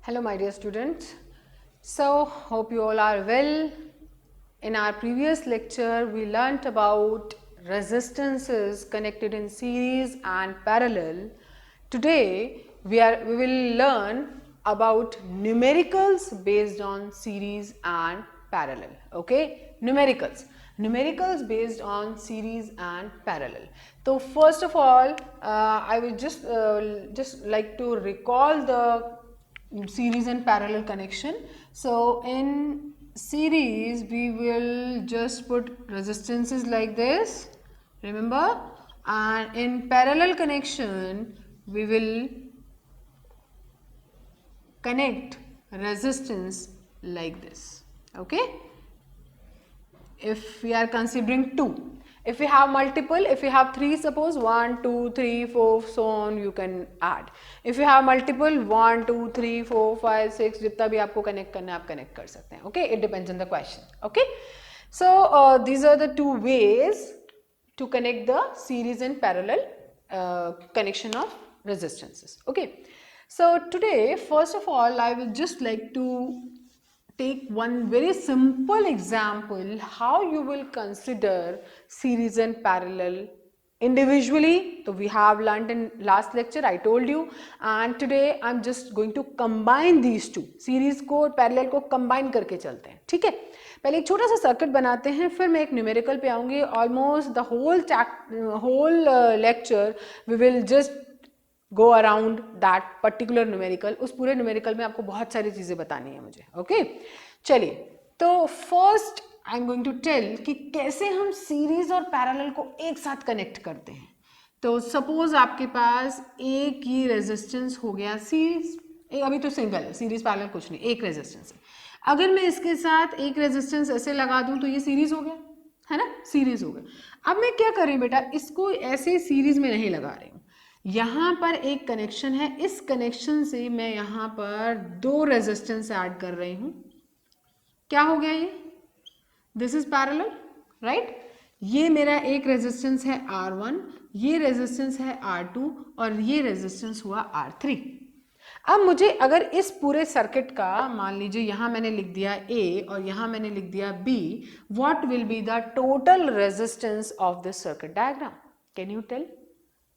Hello my dear students. So hope you all are well. In our previous lecture we learnt about resistances connected in series and parallel. Today we will learn about numericals based on series and parallel. Okay, numericals based on series and parallel. So first of all I will just like to recall the series and parallel connection. So in series we will just put resistances like this, remember, and in parallel connection we will connect resistance like this. Okay, if we are considering two. If we have multiple, if we have three, suppose 1 2 3 4 so on, you can add. If you have multiple 1 2 3 4 5 6 जितना भी आपको connect करना है आप connect कर सकते हैं. Okay, it depends on the question. Okay, so these are the two ways to connect the series and parallel connection of resistances. Okay, so today first of all I will just like to take one very simple example how you will consider series and parallel individually. So we have learned in last lecture, I told you, and today I'm just going to combine these two, series को और parallel को combine करके चलते हैं. ठीक है, पहले एक छोटा सा सर्किट बनाते हैं, फिर मैं एक न्यूमेरिकल पे आऊँगी. Almost the whole lecture we will just go around that particular numerical. उस पूरे numerical में आपको बहुत सारी चीज़ें बतानी है मुझे. ओके, चलिए, तो first I am going to tell कि कैसे हम सीरीज और पैरेलल को एक साथ कनेक्ट करते हैं. तो सपोज आपके पास एक ही रेजिस्टेंस हो गया सीरीज, अभी तो सिंगल है, सीरीज पैरेलल कुछ नहीं, एक रेजिस्टेंस है. अगर मैं इसके साथ एक रेजिस्टेंस ऐसे लगा दूं तो ये सीरीज हो गया, है ना, सीरीज हो गया. अब मैं क्या कर रही हूँ बेटा, इसको ऐसे सीरीज में नहीं लगा रही हूँ, यहाँ पर एक कनेक्शन है, इस कनेक्शन से मैं यहाँ पर दो रेजिस्टेंस ऐड कर रही हूँ. क्या हो गया ये, दिस इज पैरेलल, राइट. ये मेरा एक रेजिस्टेंस है R1, ये रेजिस्टेंस है R2 और ये रेजिस्टेंस हुआ R3. अब मुझे अगर इस पूरे सर्किट का, मान लीजिए यहाँ मैंने लिख दिया A और यहाँ मैंने लिख दिया B, what will be the total resistance of this circuit diagram? Can you tell?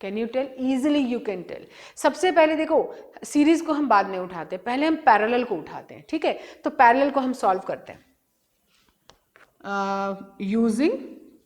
Can you tell? Easily you can tell. सबसे पहले देखो, सीरीज को हम बाद में उठाते हैं, पहले हम पैरेलल को उठाते हैं. ठीक है, तो पैरेलल को हम सॉल्व करते हैं यूजिंग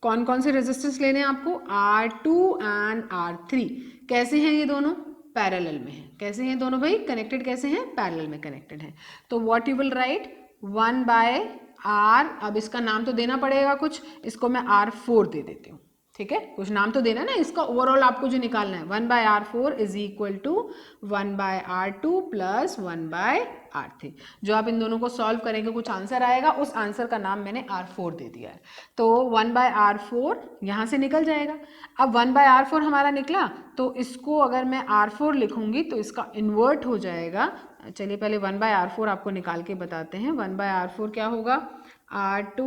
कौन कौन से रेजिस्टेंस लेने हैं आपको, R2 एंड R3. कैसे हैं ये दोनों? पैरेलल में हैं. कैसे हैं दोनों भाई? कनेक्टेड. कैसे हैं? पैरेलल में कनेक्टेड हैं. तो what you will write, 1/R. अब इसका नाम तो देना पड़ेगा कुछ, इसको मैं R4 दे देती हूँ. ठीक है, कुछ नाम तो देना ना, इसका ओवरऑल आपको जो निकालना है. 1/R4 is equal to 1/R2 plus 1/R3. जो आप इन दोनों को सॉल्व करेंगे कुछ आंसर आएगा, उस आंसर का नाम मैंने R4 दे दिया है. तो 1/R4 यहाँ से निकल जाएगा. अब 1/R4 हमारा निकला, तो इसको अगर मैं R4 लिखूंगी तो इसका इन्वर्ट हो जाएगा. चलिए पहले 1/R4 आपको निकाल के बताते हैं. 1/R4 क्या होगा, R2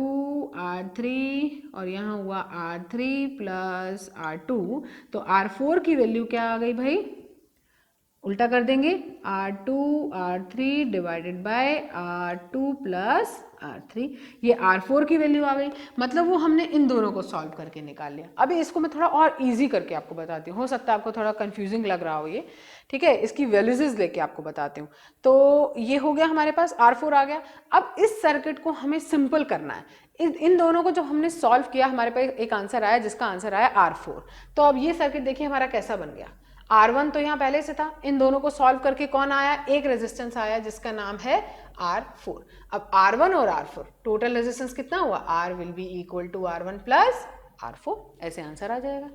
R3 और यहाँ हुआ R3 प्लस R2. तो R4 की वैल्यू क्या आ गई भाई, उल्टा कर देंगे, R2 R3 divided by R2 plus R3. ये R4 की वैल्यू आ गई. मतलब वो हमने इन दोनों को सॉल्व करके निकाल लिया. अभी इसको मैं थोड़ा और इजी करके आपको बताती हूँ, हो सकता है आपको थोड़ा कंफ्यूजिंग लग रहा हो ये. ठीक है, इसकी वैल्यूज लेके आपको बताती हूँ. तो ये हो गया हमारे पास, R4 आ गया. अब इस सर्किट को हमें सिंपल करना है. इन दोनों को जब हमने सॉल्व किया, हमारे पास एक आंसर आया जिसका आंसर आया R4. तो अब ये सर्किट देखिए हमारा कैसा बन गया. R1 तो यहाँ पहले से था, इन दोनों को सॉल्व करके कौन आया, एक रेजिस्टेंस आया जिसका नाम है R4. अब R1 और R4 टोटल रेजिस्टेंस कितना हुआ, R will be equal to R1 plus R4. ऐसे आंसर आ जाएगा.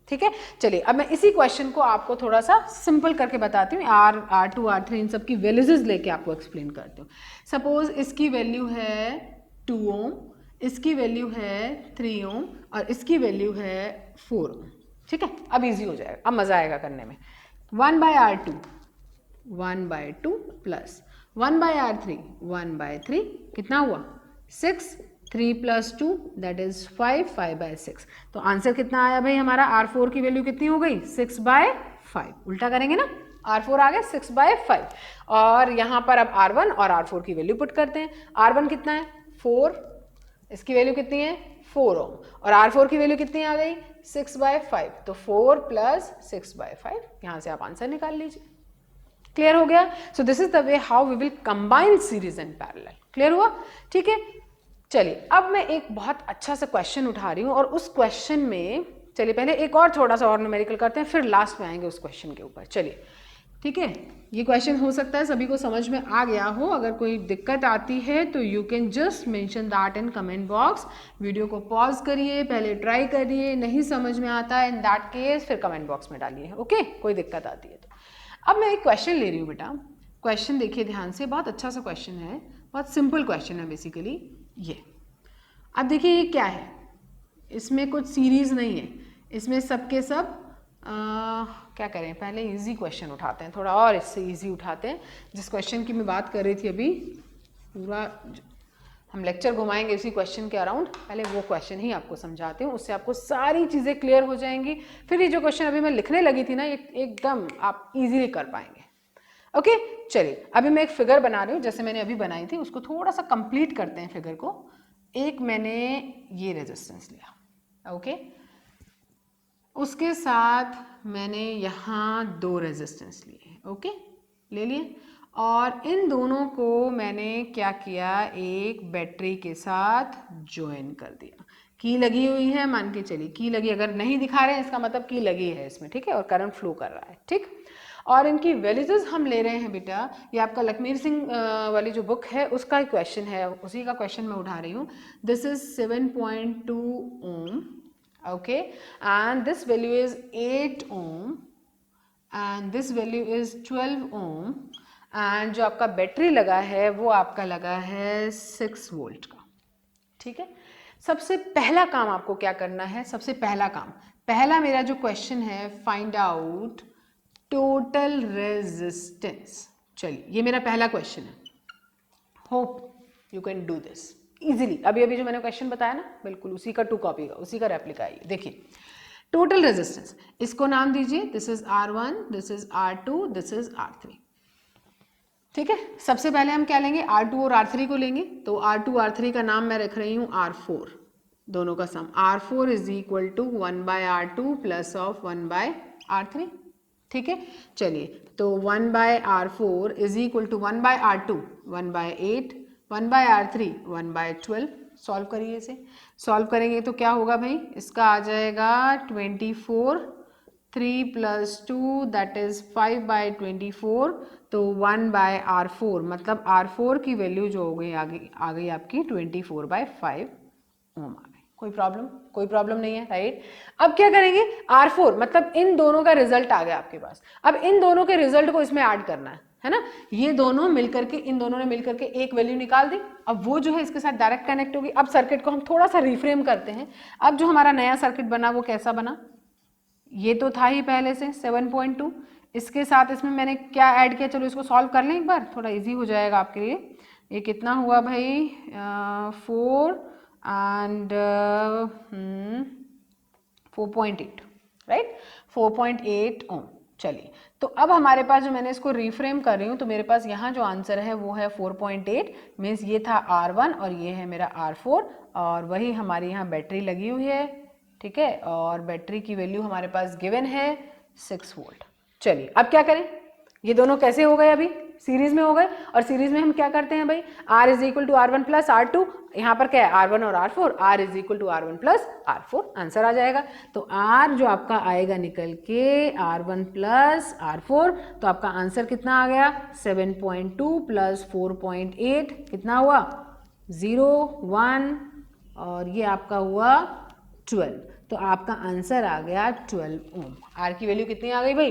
ठीक है, चलिए अब मैं इसी क्वेश्चन को आपको थोड़ा सा सिंपल करके बताती हूँ. R2 R3 इन सब की वैल्यूज लेके आपको एक्सप्लेन करती हूँ. सपोज इसकी वैल्यू है 2 ओम, इसकी वैल्यू है 3 ओम और इसकी वैल्यू है 4 ओम. ठीक है, अब इजी हो जाएगा, अब मजा आएगा करने में. 1/R2 1/2 प्लस 1/R3 1/3 कितना हुआ, 6. 3 प्लस 2 दैट इज 5, 5/6. तो आंसर कितना आया भाई हमारा, R4 की वैल्यू कितनी हो गई, 6/5. उल्टा करेंगे ना, R4 आ गया 6/5 और यहाँ पर अब R1 और R4 की वैल्यू पुट करते हैं। R1 कितना है 4, इसकी वैल्यू कितनी है 4 ओम और R4 की वैल्यू कितनी आ गई 6/5, तो 4 + 6/5, यहाँ से आप आंसर निकाल लीजिए। क्लियर हो गया? So this is the way how we will combine series and parallel. Clear हुआ? ठीक है, चलिए अब मैं एक बहुत अच्छा सा क्वेश्चन उठा रही हूँ और उस क्वेश्चन में चलिए पहले एक और थोड़ा सा और न्यूमेरिकल करते हैं, फिर लास्ट में आएंगे उस क्वेश्चन के ऊपर। चलिए ठीक है, ये क्वेश्चन हो सकता है सभी को समझ में आ गया हो। अगर कोई दिक्कत आती है तो you can just mention that in comment box. Video को पॉज करिए, पहले ट्राई करिए, नहीं समझ में आता है इन दैट केस फिर कमेंट बॉक्स में डालिए। ओके, कोई दिक्कत आती है तो। अब मैं एक क्वेश्चन ले रही हूँ बेटा, क्वेश्चन देखिए ध्यान से, बहुत अच्छा सा क्वेश्चन है, बहुत सिंपल क्वेश्चन है बेसिकली। ये अब देखिए ये क्या है, इसमें कुछ सीरीज नहीं है, इसमें सबके सब क्या करें, पहले इजी क्वेश्चन उठाते हैं, थोड़ा और इससे इजी उठाते हैं। जिस क्वेश्चन की मैं बात कर रही थी अभी, पूरा हम लेक्चर घुमाएंगे इसी क्वेश्चन के अराउंड, पहले वो क्वेश्चन ही आपको समझाती हूँ, उससे आपको सारी चीज़ें क्लियर हो जाएंगी। फिर ये जो क्वेश्चन अभी मैं लिखने लगी थी ना, ये एकदम आप इजीली कर पाएंगे। ओके, चलिए अभी मैं एक फिगर बना रही हूँ जैसे मैंने अभी बनाई थी, उसको थोड़ा सा कंप्लीट करते हैं फिगर को। एक मैंने ये रेजिस्टेंस लिया, ओके, उसके साथ मैंने यहाँ 2 रेजिस्टेंस लिए, ओके, ले लिए, और इन दोनों को मैंने क्या किया, एक बैटरी के साथ ज्वाइन कर दिया। की लगी हुई है, मान के चलिए की लगी, अगर नहीं दिखा रहे हैं इसका मतलब की लगी है इसमें, ठीक है, और करंट फ्लो कर रहा है, ठीक। और इनकी वैल्यूज हम ले रहे हैं बेटा, ये आपका लखमीर सिंह वाली जो बुक है उसका क्वेश्चन है, उसी का क्वेश्चन मैं उठा रही हूँ। This is 7.2 ohm, okay, and this value is 8 ohm and this value is 12 ohm and जो आपका बैटरी लगा है वो आपका लगा है 6 वोल्ट का, ठीक है। सबसे पहला काम आपको क्या करना है, सबसे पहला काम, पहला मेरा जो क्वेश्चन है, फाइंड आउट टोटल रेजिस्टेंस। चलिए ये मेरा पहला क्वेश्चन है, hope you can do this easily. अभी अभी जो मैंने क्वेश्चन बताया ना, बिल्कुल उसी का 2 कॉपी का, उसी का रेप्लिका है। देखिए टोटल रेजिस्टेंस, इसको नाम दीजिए, this is R1, this is R2, this is R3, ठीक है। सबसे पहले हम क्या लेंगे, R2 और R3 को लेंगे, तो R2 R3 का नाम मैं रख रही हूँ R4, दोनों का sum R4 is equal to 1/R2 plus of 1/R3, ठीक है। चलिए तो 1/R4 is equal to 1/R2 1/8, 1/R3 1/12। Solve करिए इसे, सॉल्व करेंगे तो क्या होगा भाई, इसका आ जाएगा 24, 3 + 2 दैट इज 5/24, तो 1/R4 मतलब R4 की वैल्यू जो हो गई आ गई आपकी 24/5 ओम आ गई। कोई प्रॉब्लम, कोई प्रॉब्लम नहीं है, राइट। अब क्या करेंगे, R4 मतलब इन दोनों का रिजल्ट आ गया आपके पास, अब इन दोनों के रिजल्ट को इसमें ऐड करना है ना। ये दोनों मिलकर के, इन दोनों ने मिलकर के एक वैल्यू निकाल दी, अब वो जो है इसके साथ डायरेक्ट कनेक्ट होगी। अब सर्किट को हम थोड़ा सा रिफ्रेम करते हैं। अब जो हमारा नया सर्किट बना वो कैसा बना, ये तो था ही पहले से 7.2, इसके साथ इसमें मैंने क्या ऐड किया, चलो इसको सॉल्व कर लें एक बार, थोड़ा इजी हो जाएगा आपके लिए। ये कितना हुआ भाई, 4 and 4.8, राइट, 4.8 ओम। चलिए तो अब हमारे पास जो, मैंने इसको रिफ्रेम कर रही हूँ, तो मेरे पास यहाँ जो आंसर है वो है 4.8, मीन्स ये था R1 और ये है मेरा R4, और वही हमारी यहाँ बैटरी लगी हुई है, ठीक है, और बैटरी की वैल्यू हमारे पास गिवन है 6 वोल्ट। चलिए अब क्या करें, ये दोनों कैसे हो गए, अभी सीरीज में हो गए, और सीरीज में हम क्या करते हैं भाई, R is equal to R1 plus R2, यहाँ पर क्या है R1 और R4, R is equal to R1 plus R4, answer आ जाएगा। तो R जो आपका आएगा निकल के R1 प्लस R4, तो आपका आंसर कितना आ गया, 7.2 प्लस 4.8 कितना हुआ, 0, 1, और ये आपका हुआ 12, तो आपका आंसर आ गया 12 ओम। R की वैल्यू कितनी आ गई भाई,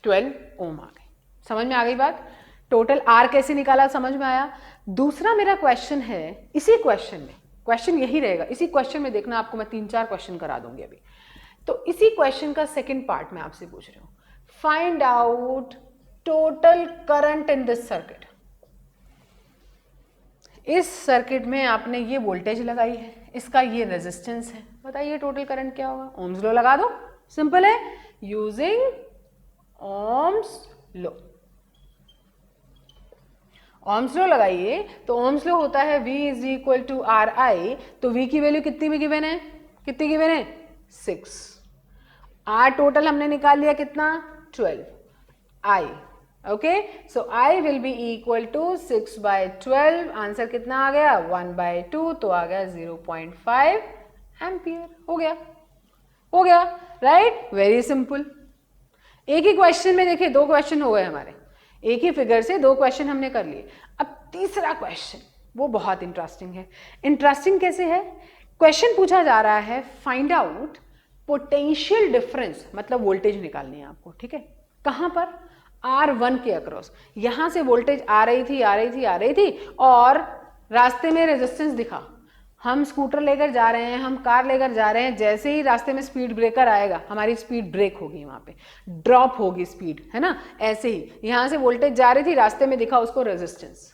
12 ओम आ गई। समझ में आ गई बात, टोटल R कैसे निकाला समझ में आया। दूसरा मेरा क्वेश्चन है, इसी क्वेश्चन में, क्वेश्चन यही रहेगा, इसी क्वेश्चन में देखना आपको मैं 3-4 क्वेश्चन करा दूंगी अभी। तो इसी क्वेश्चन का सेकंड पार्ट मैं आपसे पूछ रही हूँ, find out total current in this circuit. इस सर्किट में आपने ये वोल्टेज लगाई है, इसका ये रेजिस्टेंस है, बताइए टोटल करंट क्या होगा। ओम्स लॉ लगा दो, सिंपल है, using Ohm's law, Ohm's law लगाइए तो ओम्स लो होता है V is equal to R I, तो V की वैल्यू कितनी में गिवन है, कितनी गिवन है 6, R टोटल हमने निकाल लिया कितना 12, I okay, so I will be equal to 6/12, answer कितना आ गया 1/2, तो आ गया 0.5 एम्पियर, हो गया राइट, वेरी सिंपल। एक ही क्वेश्चन में देखिए 2 क्वेश्चन हो गए हमारे, एक ही फिगर से 2 क्वेश्चन हमने कर लिए। अब तीसरा क्वेश्चन वो बहुत इंटरेस्टिंग है। इंटरेस्टिंग कैसे है, क्वेश्चन पूछा जा रहा है फाइंड आउट पोटेंशियल डिफरेंस, मतलब वोल्टेज निकालनी है आपको, ठीक है, कहां पर R1 के अक्रॉस, यहां से वोल्टेज आ रही थी और रास्ते में रेजिस्टेंस दिखा, हम स्कूटर लेकर जा रहे हैं, हम कार लेकर जा रहे हैं, जैसे ही रास्ते में स्पीड ब्रेकर आएगा हमारी स्पीड ब्रेक होगी, वहां पे ड्रॉप होगी स्पीड, है ना, ऐसे ही यहां से वोल्टेज जा रही थी, रास्ते में दिखा उसको रेजिस्टेंस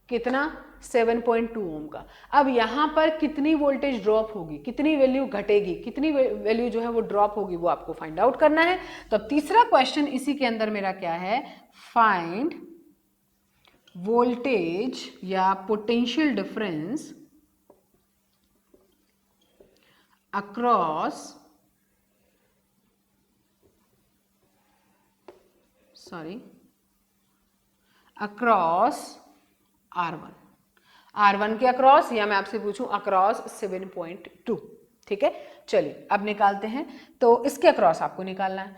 कितना 7.2 ओम का। अब यहां पर कितनी वोल्टेज ड्रॉप होगी, कितनी वैल्यू घटेगी, कितनी वैल्यू जो है वो ड्रॉप होगी, वो आपको फाइंड आउट करना है। तो अब तीसरा क्वेश्चन इसी के अंदर मेरा क्या है, फाइंड वोल्टेज या पोटेंशियल डिफरेंस across R1 के अक्रॉस, या मैं आपसे पूछूं अक्रॉस 7.2, ठीक है। चलिए अब निकालते हैं, तो इसके अक्रॉस आपको निकालना है।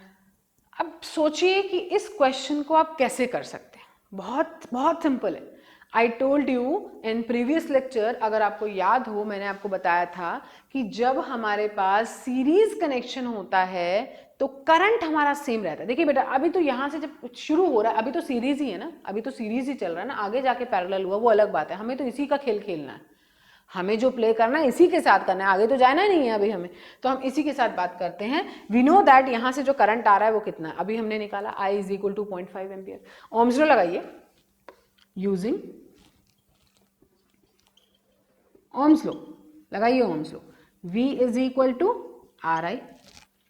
अब सोचिए कि इस क्वेश्चन को आप कैसे कर सकते हैं, बहुत सिंपल है। I told you in previous lecture, अगर आपको याद हो मैंने आपको बताया था कि जब हमारे पास सीरीज कनेक्शन होता है तो करंट हमारा सेम रहता है। देखिए बेटा, अभी तो यहां से जब शुरू हो रहा है, अभी तो सीरीज ही है ना, अभी तो सीरीज ही चल रहा है ना, आगे जाके पैरेलल हुआ वो अलग बात है, हमें तो इसी का खेल खेलना है, हमें जो प्ले करना है इसी के साथ करना है, आगे तो जाना नहीं है अभी हमें, तो हम इसी के साथ बात करते हैं। वी नो दैट यहाँ से जो करंट आ रहा है वो कितना है, अभी हमने निकाला I is equal to 0.5 ampere. Ohm's law लगाइए यूजिंग ओम्स लॉ, लगाइए Ohm's law, V is equal to R I,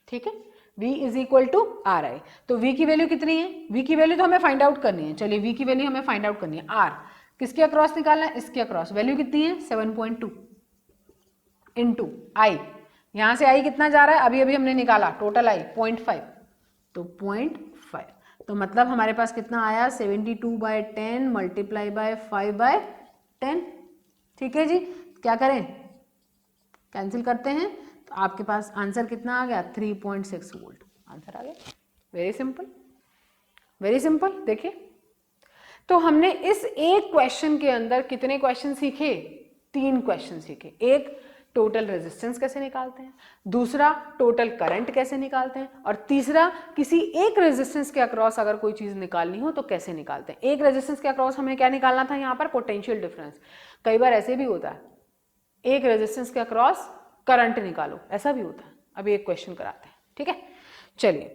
ठीक है, V is equal to R I. तो V की वैल्यू कितनी है, V की वैल्यू तो हमें फाइंड आउट करनी है, चलिए V की वैल्यू हमें फाइंड आउट करनी है। R किसके अक्रॉस निकालना है, इसके अक्रॉस, वैल्यू कितनी है 7.2 इंटू आई, यहां से आई कितना जा रहा है, अभी हमने निकाला टोटल आई 0.5, तो 0.5, तो मतलब हमारे पास कितना आया 72/10 मल्टीप्लाई बाय 5/10, ठीक है जी। क्या करें, कैंसिल करते हैं, तो आपके पास आंसर कितना आ गया 3.6 वोल्ट, आंसर आ गया। Very simple. देखिए, तो हमने इस एक क्वेश्चन के अंदर कितने क्वेश्चन सीखे, 3 क्वेश्चन सीखे। एक, टोटल रेजिस्टेंस कैसे निकालते हैं, दूसरा टोटल करंट कैसे निकालते हैं, और तीसरा किसी एक रेजिस्टेंस के अक्रॉस अगर कोई चीज निकालनी हो तो कैसे निकालते हैं। एक रेजिस्टेंस के अक्रॉस हमें क्या निकालना था, यहाँ पर पोटेंशियल डिफरेंस। कई बार ऐसे भी होता है, एक रेजिस्टेंस के अक्रॉस करंट निकालो, ऐसा भी होता है। अभी एक क्वेश्चन कराते हैं, ठीक है। चलिए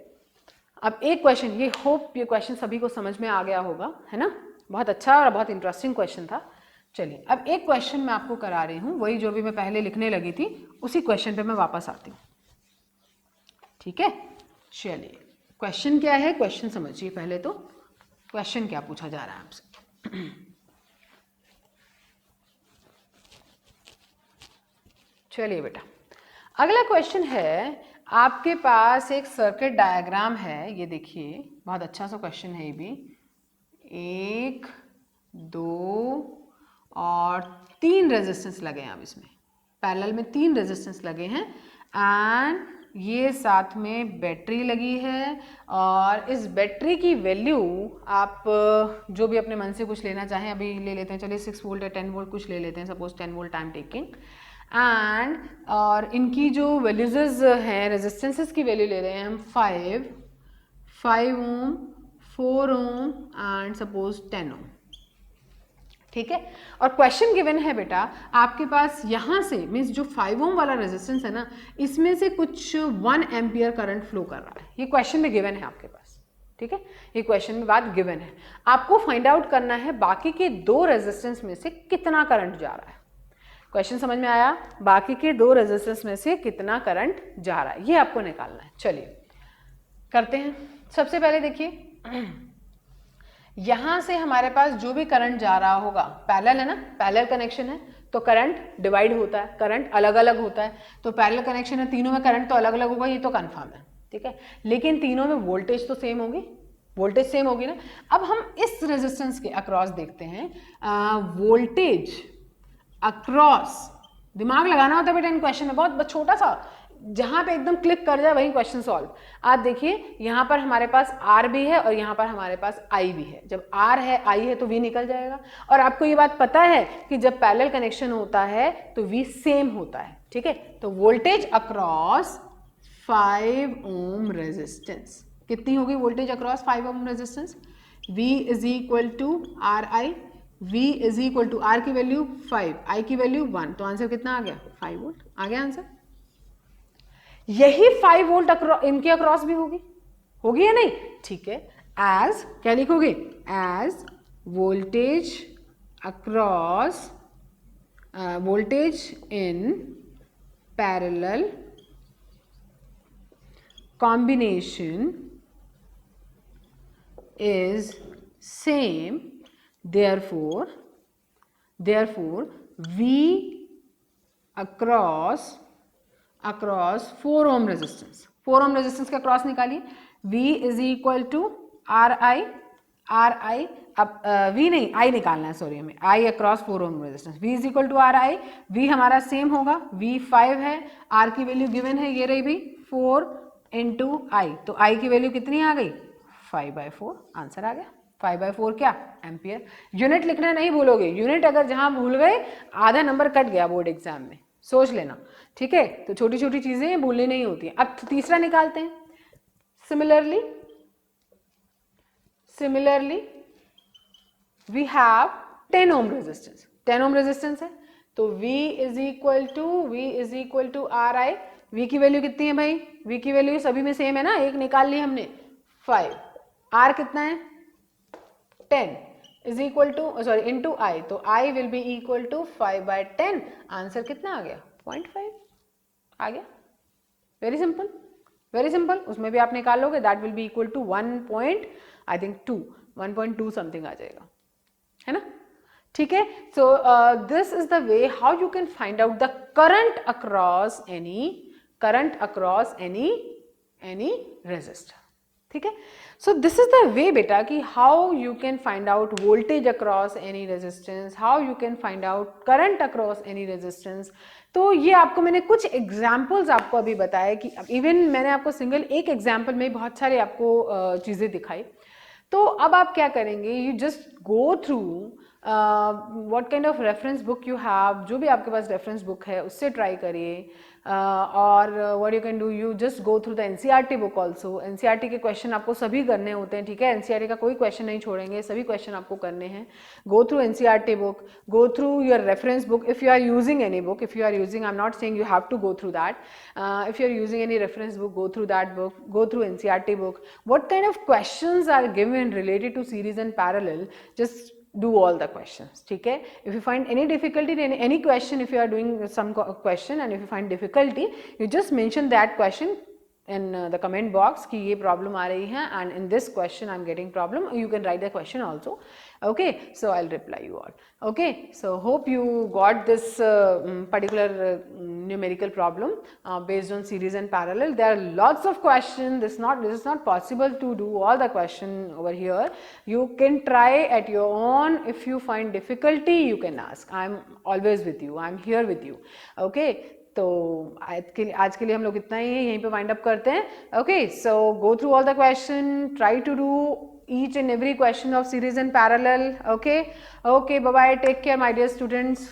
अब एक क्वेश्चन, ये होप ये क्वेश्चन सभी को समझ में आ गया होगा, है ना, बहुत अच्छा और बहुत इंटरेस्टिंग क्वेश्चन था। चलिए अब एक क्वेश्चन मैं आपको करा रही हूँ, वही जो भी मैं पहले लिखने लगी थी उसी क्वेश्चन पे मैं वापस आती हूँ, ठीक है। चलिए क्वेश्चन क्या है, क्वेश्चन समझिए पहले, तो क्वेश्चन क्या पूछा जा रहा है आपसे। चलिए बेटा, अगला क्वेश्चन है, आपके पास एक सर्किट डायग्राम है, ये देखिए बहुत अच्छा सा क्वेश्चन है ये भी। 1, 2 और 3 रेजिस्टेंस लगे हैं, अब इसमें पैरेलल में 3 रेजिस्टेंस लगे हैं, एंड ये साथ में बैटरी लगी है, और इस बैटरी की वैल्यू आप जो भी अपने मन से कुछ लेना चाहें, अभी ले लेते हैं, चलिए 6 वोल्ट या 10 वोल्ट कुछ ले लेते हैं, suppose 10 volt I am taking, and और इनकी जो वैल्यूज हैं, रेजिस्टेंसेस की वैल्यू ले रहे हैं हम 5 ओम, 4 ओम एंड सपोज 10 ओम, ठीक है। और क्वेश्चन गिवन है बेटा, आपके पास यहां से मीन्स जो 5 ओम वाला रेजिस्टेंस है ना, इसमें से कुछ 1 एम्पियर करंट फ्लो कर रहा है, ये क्वेश्चन में गिवन है आपके पास, ठीक है, ये क्वेश्चन में बात गिवन है। आपको फाइंड आउट करना है बाकी के 2 रेजिस्टेंस में से कितना करंट जा रहा है। क्वेश्चन समझ में आया, बाकी के 2 रेजिस्टेंस में से कितना करंट जा रहा है, ये आपको निकालना है। चलिए करते हैं। सबसे पहले देखिए, यहाँ से हमारे पास जो भी करंट जा रहा होगा, पैरेलल है ना, पैरेलल कनेक्शन है तो करंट डिवाइड होता है, करंट अलग अलग होता है, तो पैरेलल कनेक्शन है, तीनों में करंट तो अलग अलग होगा, ये तो कंफर्म है, ठीक है। लेकिन तीनों में वोल्टेज तो सेम होगी, वोल्टेज सेम होगी ना। अब हम इस रेजिस्टेंस के अक्रॉस देखते हैं, वोल्टेज अक्रॉस, दिमाग लगाना होता है बेटा इन क्वेश्चन में, बहुत छोटा सा, जहां पे एकदम क्लिक कर जाए वही क्वेश्चन सॉल्व। आप देखिए यहाँ पर हमारे पास R भी है और यहाँ पर हमारे पास I भी है, जब R है I है तो V निकल जाएगा। और आपको ये बात पता है कि जब पैरेलल कनेक्शन होता है तो V सेम होता है, ठीक है। तो वोल्टेज अक्रॉस 5 ओम रेजिस्टेंस, कितनी होगी voltage across 5 ohm resistance? V is equal to R I, V is equal to R की वैल्यू 5, I की वैल्यू 1, तो आंसर कितना आ गया? 5 वोल्ट आ गया आंसर। यही 5 वोल्ट इनके अक्रॉस भी होगी या नहीं? ठीक है, एज क्या लिखोगे? As voltage across, voltage in parallel combination is same, therefore V across 4 ohm resistance, 4 ohm resistance का क्रॉस निकालिए, V is equal to R I, अब V नहीं I निकालना है, सॉरी हमें I across 4 ohm resistance, V is equal to R I, V हमारा same होगा, V 5 है, R की वैल्यू गिवन है, ये रही भी 4 इंटू I, तो I की वैल्यू कितनी आ गई? 5/4, आंसर आ गया 5/4 क्या? एम्पियर। यूनिट लिखना नहीं भूलोगे, यूनिट अगर जहां भूल गए आधा नंबर कट गया बोर्ड एग्जाम में, सोच लेना, ठीक है। तो छोटी छोटी चीजें भूलनी नहीं होती हैं। अब तीसरा निकालते हैं। Similarly we have 10 ohm resistance, 10 ohm resistance है, तो V is equal to R I, V की वैल्यू कितनी है भाई? V की वैल्यू सभी में सेम है ना, एक निकाल ली हमने 5, R कितना है? 10 is equal to sorry into I, तो I will be equal to 5/10, answer कितना आ गया? 0.5 आ गया। Very simple, very simple. उसमें भी आप निकाल लोगे, that will be equal to 1.2 something आ जाएगा, है ना, ठीक है। So this is the way how you can find out the current across any resistor, ठीक है। So this is the way बेटा कि how you can find out voltage across any resistance, how you can find out current across any resistance. तो ये आपको मैंने कुछ examples आपको अभी बताया कि इवन मैंने आपको सिंगल एक एग्जाम्पल में बहुत सारे आपको चीज़ें दिखाई। तो अब आप क्या करेंगे? You just go through what kind of reference book you have, जो भी आपके पास रेफरेंस बुक है उससे ट्राई करिए, और what you can do, you just go through the NCERT book also. NCERT के क्वेश्चन आपको सभी करने होते हैं, ठीक है, एनसीईआरटी का कोई क्वेश्चन नहीं छोड़ेंगे, सभी क्वेश्चन आपको करने हैं। Go through NCERT book, go through your reference book if you are using any book, if you are using, I am not saying you have to go through that, if you are using any reference book, go through that book, go through NCERT book. What kind of questions are given related to series and parallel, just do all the questions, ठीक है। if you find any difficulty in any question, if you are doing some question and if you find difficulty, you just mention that question in the comment box कि ये problem आ रही है and in this question I am getting problem, you can write the question also, okay, so I'll reply you all, okay. So hope you got this particular numerical problem based on series and parallel. There are lots of questions, this is not possible to do all the question over here. You can try at your own, if you find difficulty you can ask, I am always with you, I am here with you, okay. तो आज के लिए हम लोग इतना ही है, यहीं पे वाइंड अप करते हैं, okay. So go through all the question, try to do each and every question of series and parallel, okay, okay, bye bye, take care my dear students.